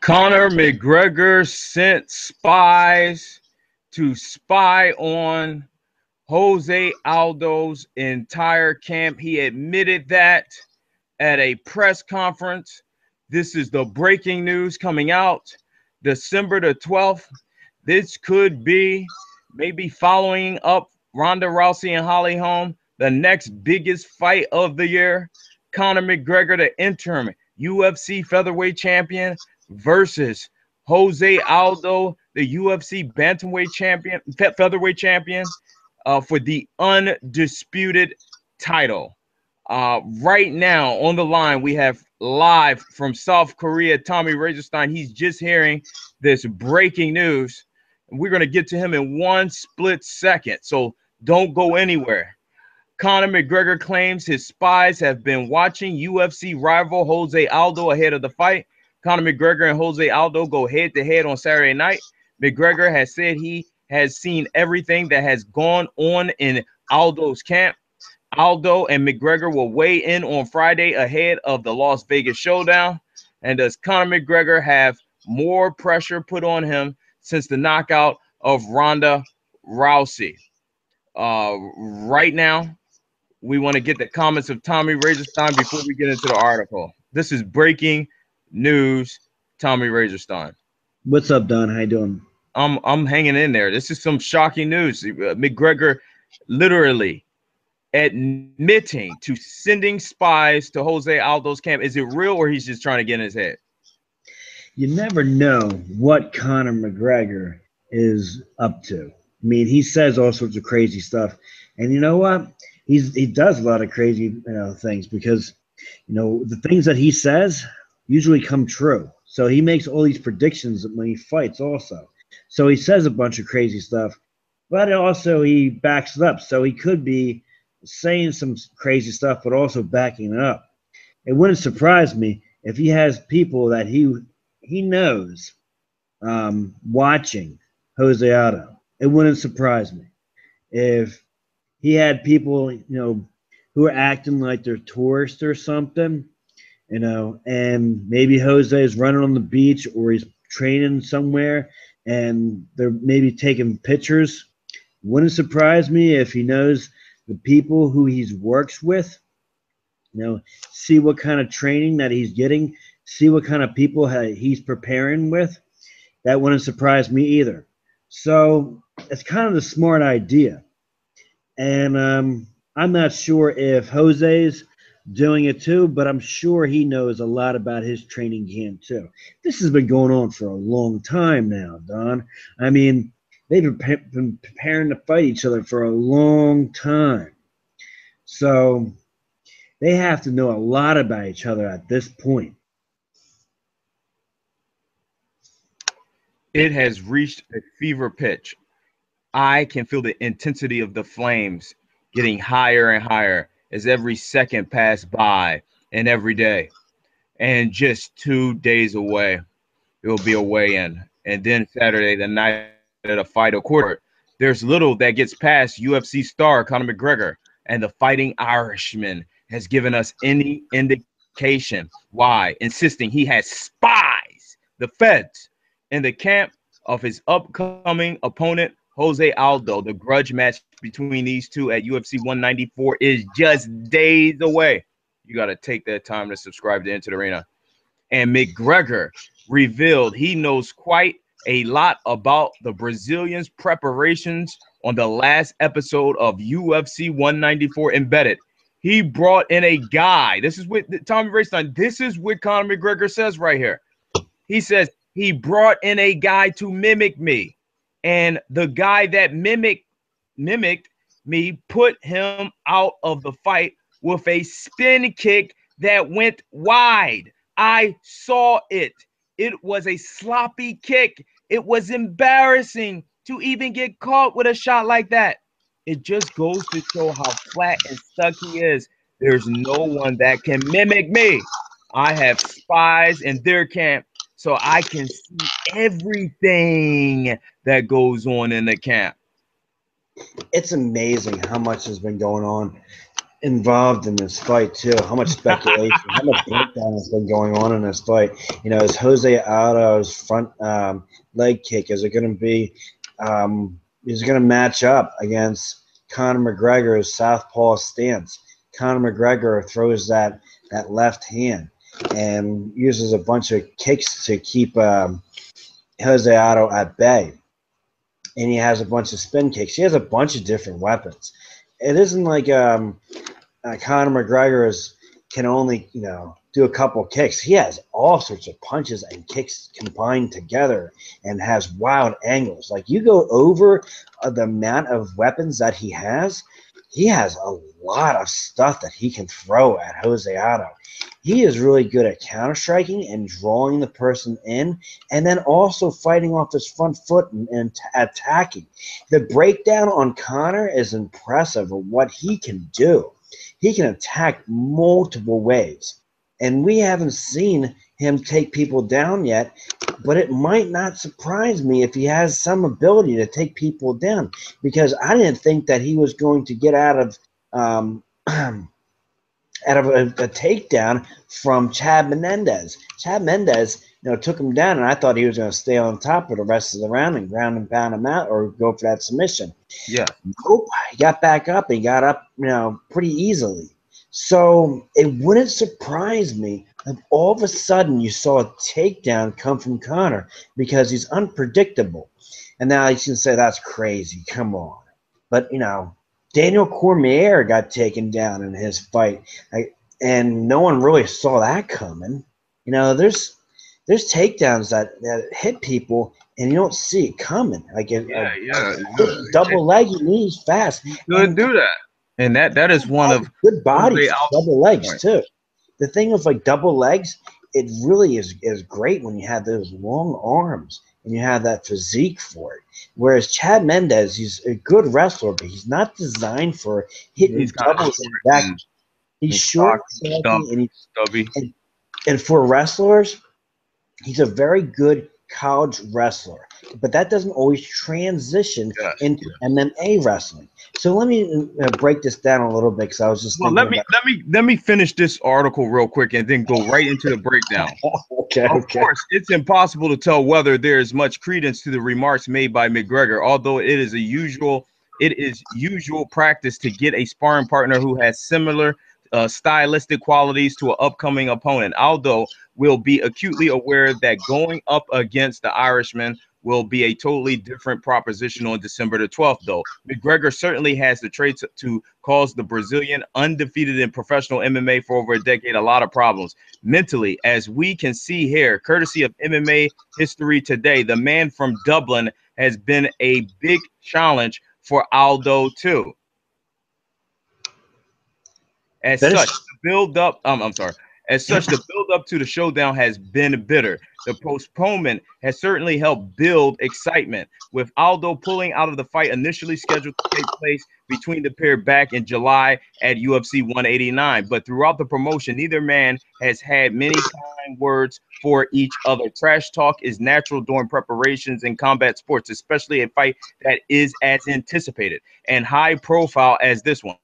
Conor McGregor sent spies to spy on Jose Aldo's entire camp. He admitted that at a press conference. This is the breaking news coming out December the 12th. This could be maybe following up Ronda Rousey and Holly Holm, the next biggest fight of the year. Conor McGregor, the interim UFC featherweight champion, versus Jose Aldo, the UFC bantamweight champion, featherweight champion, for the undisputed title. Right now on the line, we have live from South Korea, Tommy Razorstein. He's just hearing this breaking news. We're going to get to him in one split second, so don't go anywhere. Conor McGregor claims his spies have been watching UFC rival Jose Aldo ahead of the fight. Conor McGregor and Jose Aldo go head-to-head on Saturday night. McGregor has said he has seen everything that has gone on in Aldo's camp. Aldo and McGregor will weigh in on Friday ahead of the Las Vegas showdown. And does Conor McGregor have more pressure put on him since the knockout of Ronda Rousey? Right now, we want to get the comments of Tommy Razorstein before we get into the article. This is breaking news. Tommy Razorstein. What's up, Don? How you doing? I'm hanging in there. This is some shocking news. McGregor literally admitting to sending spies to Jose Aldo's camp. Is it real, or he's just trying to get in his head? You never know what Conor McGregor is up to. I mean, he says all sorts of crazy stuff, and you know what? He does a lot of crazy things, because the things that he says usually come true. So he makes all these predictions when he fights also. So he says a bunch of crazy stuff, but also he backs it up. So he could be saying some crazy stuff, but also backing it up. It wouldn't surprise me if he has people that he knows watching Jose Aldo. It wouldn't surprise me if he had people, who are acting like they're tourists or something, and maybe Jose is running on the beach or he's training somewhere and they're maybe taking pictures. Wouldn't surprise me if he knows the people who he works with, see what kind of training that he's getting, see what kind of people he's preparing with. That wouldn't surprise me either. So it's kind of the smart idea. And I'm not sure if Jose's doing it too, but I'm sure he knows a lot about his training camp too. This has been going on for a long time now, Don. I mean, they've been preparing to fight each other for a long time. So they have to know a lot about each other at this point. It has reached a fever pitch. I can feel the intensity of the flames getting higher and higher as every second passes by and every day. And just 2 days away, it will be a weigh-in. And then Saturday, the night of the fight, of course, there's little that gets past UFC star Conor McGregor. And the Fighting Irishman has given us any indication why, insisting he has spies, the feds, in the camp of his upcoming opponent, Jose Aldo. The grudge match between these two at UFC 194 is just days away. You got to take that time to subscribe to Into the Arena. And McGregor revealed he knows quite a lot about the Brazilians' preparations on the last episode of UFC 194 Embedded. He brought in a guy. This is what Tommy Razorstein. This is what Conor McGregor says right here. He says he brought in a guy to mimic me. And the guy that mimicked me put him out of the fight with a spin kick that went wide. I saw it. It was a sloppy kick. It was embarrassing to even get caught with a shot like that. It just goes to show how flat and stuck he is. There's no one that can mimic me. I have spies in their camp, so I can see everything that goes on in the camp. It's amazing how much has been going on. involved in this fight too. How much speculation, how much breakdown has been going on in this fight? You know, is Jose Aldo's front leg kick? Is it going to be? Is it going to match up against Conor McGregor's southpaw stance? Conor McGregor throws that left hand and uses a bunch of kicks to keep Jose Aldo at bay. And he has a bunch of spin kicks. He has a bunch of different weapons. It isn't like Conor McGregor can only, do a couple kicks. He has all sorts of punches and kicks combined together and has wild angles. Like, you go over the amount of weapons that he has a lot of stuff that he can throw at Jose Aldo. He is really good at counter-striking and drawing the person in, and then also fighting off his front foot and attacking. The breakdown on Conor is impressive of what he can do. He can attack multiple ways, and we haven't seen him take people down yet, but it might not surprise me if he has some ability to take people down, because I didn't think that he was going to get out of a takedown from Chad Menendez. Chad Menendez, took him down, and I thought he was going to stay on top for the rest of the round and ground and pound him out or go for that submission. Yeah. Nope. He got back up. He got up, pretty easily. So it wouldn't surprise me if all of a sudden you saw a takedown come from Conor, because he's unpredictable. And now you can say that's crazy. Come on. But, Daniel Cormier got taken down in his fight, and no one really saw that coming. There's takedowns that hit people, and you don't see it coming. Like double leg, he moves fast. He could do that, and that is one of good bodies, double legs too. The thing with double legs, it really is great when you have those long arms and you have that physique for it. Whereas Chad Menendez, he's a good wrestler, but he's not designed for hitting doubles back. He's short, and he's stubby. And for wrestlers, he's a very good college wrestler, but that doesn't always transition into MMA wrestling. So let me break this down a little bit, because I was just let me finish this article real quick and then go right into the breakdown. Of course, it's impossible to tell whether there is much credence to the remarks made by McGregor, although it is usual practice to get a sparring partner who has similar stylistic qualities to an upcoming opponent. Aldo will be acutely aware that going up against the Irishman will be a totally different proposition on December the 12th, though. McGregor certainly has the traits to cause the Brazilian, undefeated in professional MMA for over a decade, a lot of problems. Mentally, as we can see here, courtesy of MMA history today, the man from Dublin has been a big challenge for Aldo, too. As such, the build-up to the showdown has been bitter. The postponement has certainly helped build excitement, with Aldo pulling out of the fight initially scheduled to take place between the pair back in July at UFC 189. But throughout the promotion, neither man has had many kind words for each other. Trash talk is natural during preparations in combat sports, especially a fight that is as anticipated and high profile as this one.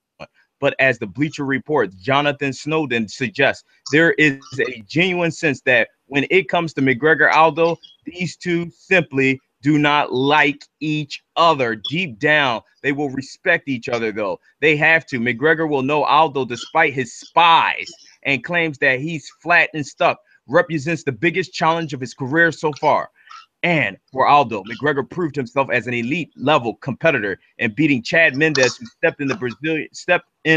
But as the Bleacher Report, Jonathan Snowden suggests, there is a genuine sense that when it comes to McGregor Aldo, these two simply do not like each other. Deep down, they will respect each other, though. They have to. McGregor will know Aldo despite his spies, and claims that he's flat and stuck, represents the biggest challenge of his career so far. And for Aldo, McGregor proved himself as an elite level competitor and beating Chad Mendes, who stepped in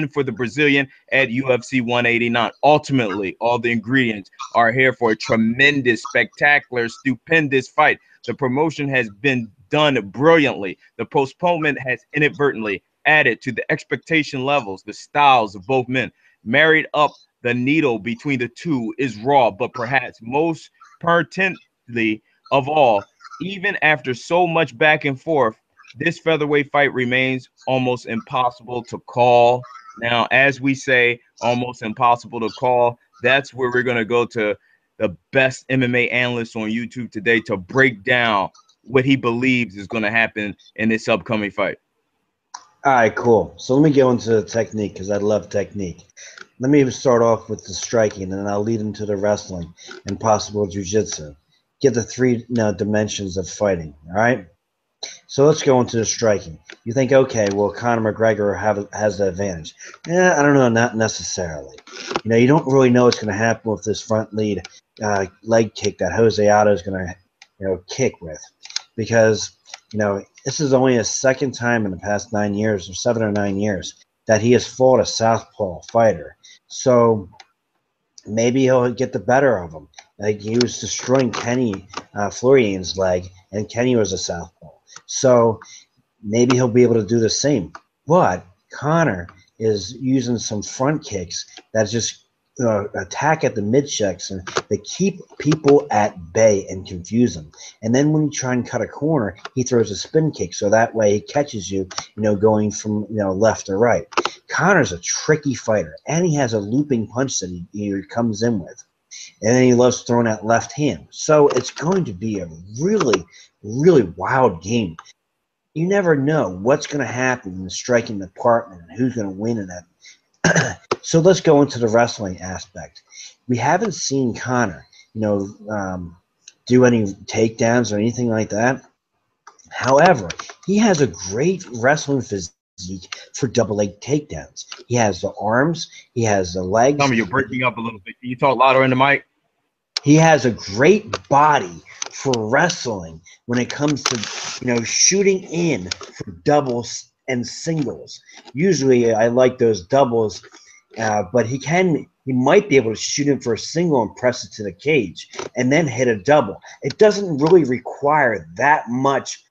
for the Brazilian at UFC 189. Ultimately, all the ingredients are here for a tremendous, spectacular, stupendous fight. The promotion has been done brilliantly. The postponement has inadvertently added to the expectation levels. The styles of both men married up. The needle between the two is raw, but perhaps most pertinently of all, even after so much back and forth, this featherweight fight remains almost impossible to call. Now, as we say, almost impossible to call. That's where we're going to go to the best MMA analyst on YouTube today to break down what he believes is going to happen in this upcoming fight. All right, cool. So let me go into the technique because I love technique. Let me start off with the striking, and then I'll lead into the wrestling and possible jiu-jitsu. Get the three dimensions of fighting, all right? So let's go into the striking. You think, okay, well, Conor McGregor has the advantage. Yeah, I don't know, not necessarily. You don't really know what's going to happen with this front lead leg kick that Jose Aldo is going to, kick with. Because, this is only his second time in the past 9 years, or 7 or 9 years, that he has fought a southpaw fighter. So maybe he'll get the better of him. Like he was destroying Kenny Florian's leg, and Kenny was a southpaw. So maybe he'll be able to do the same. But Conor is using some front kicks that just attack at the midsection that keep people at bay and confuse them. And then when you try and cut a corner, he throws a spin kick, so that way he catches you, going from left to right. Conor's a tricky fighter, and he has a looping punch that he comes in with. And then he loves throwing that left hand. So it's going to be a really, really wild game. You never know what's going to happen in the striking department and who's going to win in that. So let's go into the wrestling aspect. We haven't seen Conor, do any takedowns or anything like that. However, he has a great wrestling physique for double leg takedowns. He has the arms, he has the legs. Tommy, you're breaking up a little bit. Can you talk louder in the mic? He has a great body for wrestling when it comes to, shooting in for doubles and singles. Usually I like those doubles, but he might be able to shoot in for a single and press it to the cage and then hit a double. It doesn't really require that much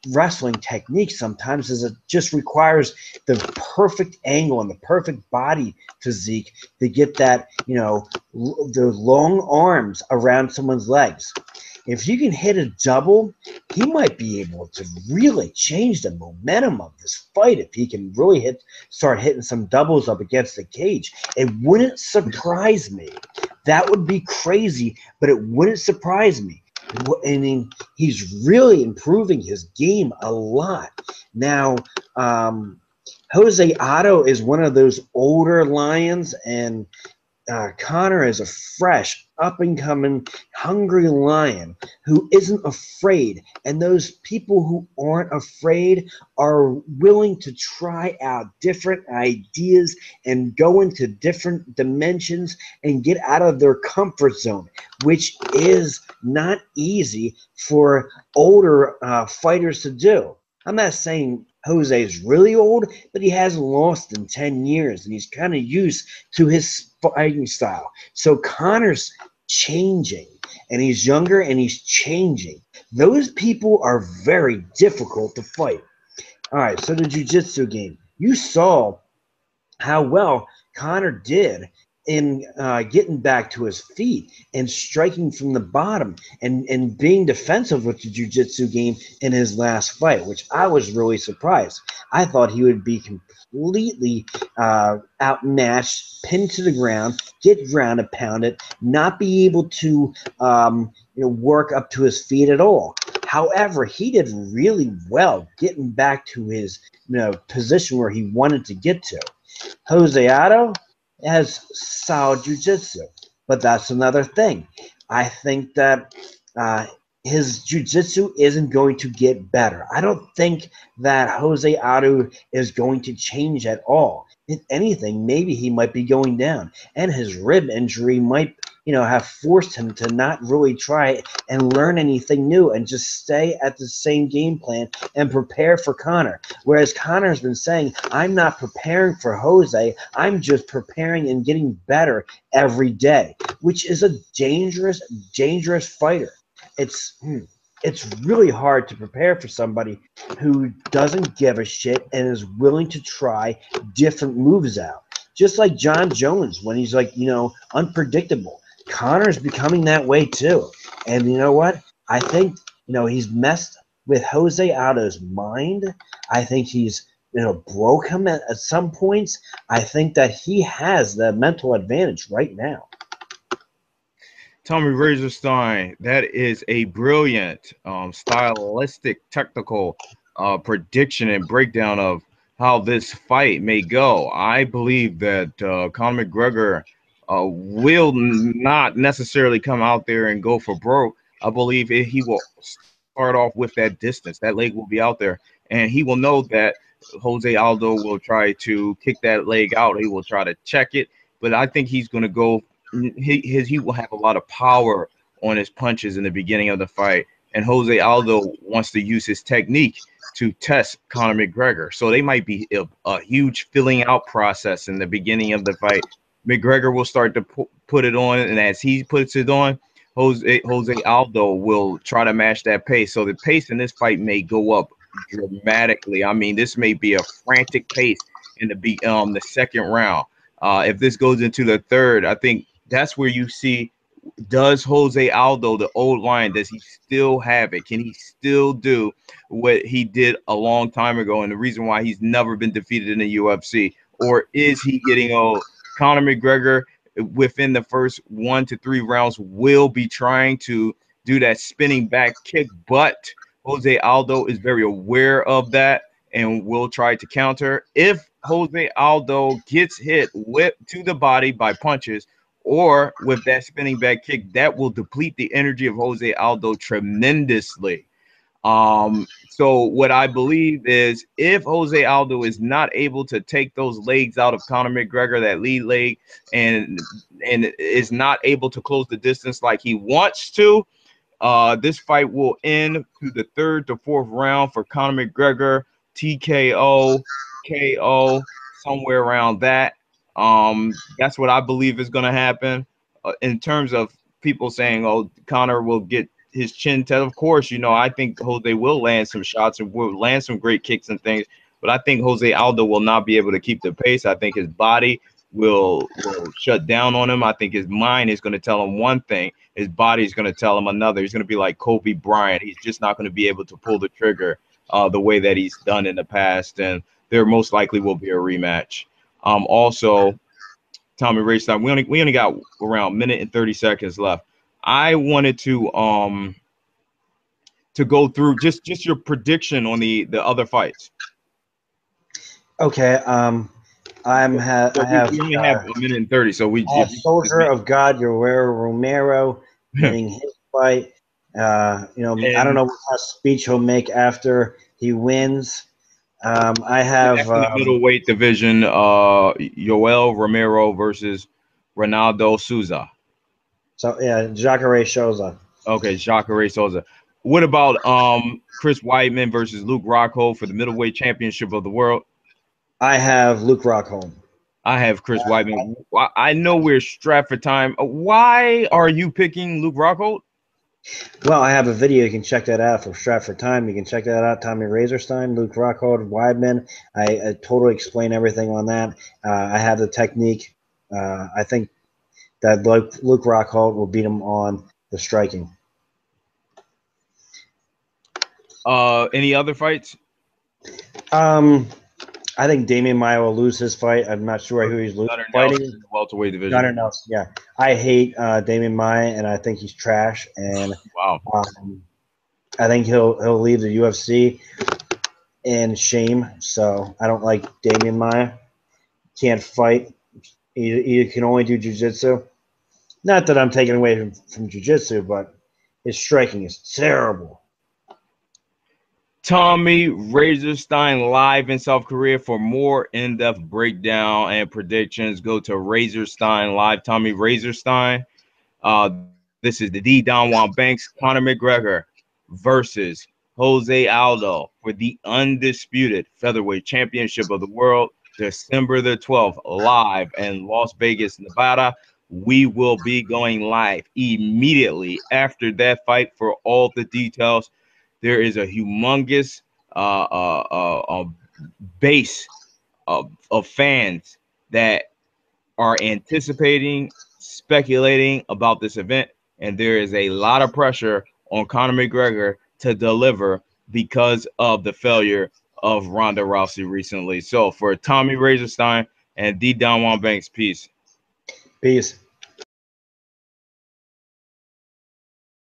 wrestling technique sometimes, as it just requires the perfect angle and the perfect body physique to get that, the long arms around someone's legs. If you can hit a double, he might be able to really change the momentum of this fight if he can really start hitting some doubles up against the cage. It wouldn't surprise me. That would be crazy, but it wouldn't surprise me. I mean, he's really improving his game a lot. Now, Jose Aldo is one of those older lions, and Conor is a fresh, up-and-coming, hungry lion who isn't afraid. And those people who aren't afraid are willing to try out different ideas and go into different dimensions and get out of their comfort zone, which is not easy for older fighters to do. I'm not saying Jose is really old, but he hasn't lost in 10 years, and he's kind of used to his fighting style. So Conor's changing, and he's younger, and he's changing. Those people are very difficult to fight. All right, so the jiu-jitsu game. You saw how well Conor did in getting back to his feet and striking from the bottom and being defensive with the jiu-jitsu game in his last fight, which I was really surprised. I thought he would be completely outmatched, pinned to the ground, get ground and pounded, not be able to work up to his feet at all. However, he did really well getting back to his position where he wanted to get to. Jose Aldo has solid jiu-jitsu, but that's another thing. I think that his jiu-jitsu isn't going to get better. I don't think that Jose Aldo is going to change at all. If anything, maybe he might be going down, and his rib injury might have forced him to not really try and learn anything new and just stay at the same game plan and prepare for Conor. Whereas Conor's been saying, I'm not preparing for Jose, I'm just preparing and getting better every day, which is a dangerous, dangerous fighter. It's really hard to prepare for somebody who doesn't give a shit and is willing to try different moves out. Just like John Jones, when he's unpredictable. Conor's becoming that way too. And you know what? I think, he's messed with Jose Aldo's mind. I think he's, broke him at some points. I think that he has the mental advantage right now. Tommy Razorstein, that is a brilliant, stylistic, technical prediction and breakdown of how this fight may go. I believe that Conor McGregor will not necessarily come out there and go for broke. I believe he will start off with that distance. That leg will be out there, and he will know that Jose Aldo will try to kick that leg out. He will try to check it, but I think he's going to go. He will have a lot of power on his punches in the beginning of the fight, and Jose Aldo wants to use his technique to test Conor McGregor. So they might be a huge filling out process in the beginning of the fight. McGregor will start to put it on, and as he puts it on, Jose Aldo will try to match that pace. So the pace in this fight may go up dramatically. I mean, this may be a frantic pace in the second round. If this goes into the third, I think that's where you see, does Jose Aldo, the old lion, does he still have it? Can he still do what he did a long time ago, and the reason why he's never been defeated in the UFC? Or is he getting old? Conor McGregor, within the first 1 to 3 rounds, will be trying to do that spinning back kick, but Jose Aldo is very aware of that and will try to counter. If Jose Aldo gets hit to the body by punches or with that spinning back kick, that will deplete the energy of Jose Aldo tremendously. So what I believe is, if Jose Aldo is not able to take those legs out of Conor McGregor, that lead leg, and is not able to close the distance like he wants to, this fight will end to the 3rd to 4th round for Conor McGregor, TKO, KO, somewhere around that. That's what I believe is going to happen. In terms of people saying, oh, Conor will get his chin test, of course, I think Jose will land some shots and will land some great kicks and things, but I think Jose Aldo will not be able to keep the pace. I think his body will shut down on him. I think his mind is going to tell him one thing, his body is going to tell him another. He's going to be like Kobe Bryant. He's just not going to be able to pull the trigger the way that he's done in the past, and there most likely will be a rematch. Also, Tommy Raystein, we only got around 1 minute and 30 seconds left. I wanted to go through just your prediction on the other fights. Okay. I have we only have 1 minute and 30, so we have Soldier of God, Guerrero Romero winning his fight. I don't know what kind of speech he'll make after he wins. I have in the middleweight division, Yoel Romero versus Ronaldo Souza. So yeah, Jacare Souza. Okay, Jacare Souza. What about Chris Weidman versus Luke Rockhold for the middleweight championship of the world? I have Luke Rockhold. I have Chris Weidman. I know we're strapped for time. Why are you picking Luke Rockhold? Well, I have a video. You can check that out for Stratford Time. You can check that out. Tommy Razorstein, Luke Rockhold, Weidman. I totally explain everything on that. I have the technique. I think that Luke Rockhold will beat him on the striking. Any other fights? I think Damian Maia will lose his fight. I'm not sure who he's fighting. In the welterweight division. Gunnar Nelson, yeah. I hate Damian Maia, and I think he's trash. And wow. I think he'll leave the UFC in shame. So I don't like Damian Maia. Can't fight. He can only do jiu-jitsu. Not that I'm taking away from jiu-jitsu, but his striking is terrible. Tommy Razorstein live in South Korea. For more in-depth breakdown and predictions, go to Razorstein Live. Tommy Razorstein. This is the D. Don Juan Banks, Conor McGregor versus Jose Aldo for the undisputed featherweight championship of the world, December the 12th, live in Las Vegas, Nevada. We will be going live immediately after that fight for all the details. There is a humongous base of fans that are anticipating, speculating about this event, and there is a lot of pressure on Conor McGregor to deliver because of the failure of Ronda Rousey recently. So for Tommy Razorstein and D. Don Juan Banks, peace. Peace.